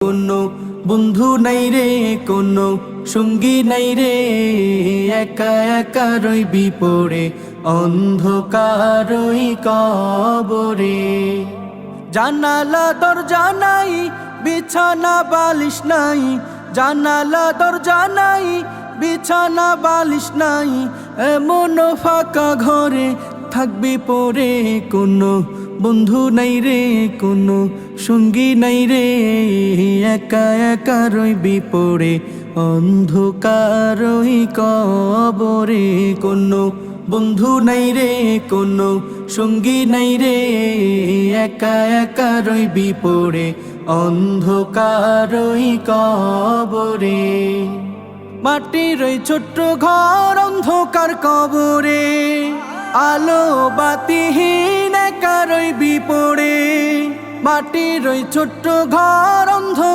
কোনো বন্ধু নাই রে, কোনো সঙ্গী নাই রে, একা একা রইবি পড়ে অন্ধকারই কবরে। জানালা দরজা নাই, বিছানা বালিশ নাই, জানালা দরজা নাই, বিছানা বালিশ নাই, এমন ফাঁকা ঘরে থাকবি পড়ে। কোনো বন্ধু নাই রে, কোনো সঙ্গী নাই রে, একা একা রইবি পড়ে অন্ধকারই কবরে। কোনো বন্ধু নাই রে, কোনো সঙ্গী নাই রে, একা একা রইবি পড়ে অন্ধকারই কবরে। মাটির ওই ছোট্ট ঘর অন্ধকার কবরে, আলো বাতিহীন একা রইবি পড়ে। মাটির ওই ছোট্ট ঘর অন্ধ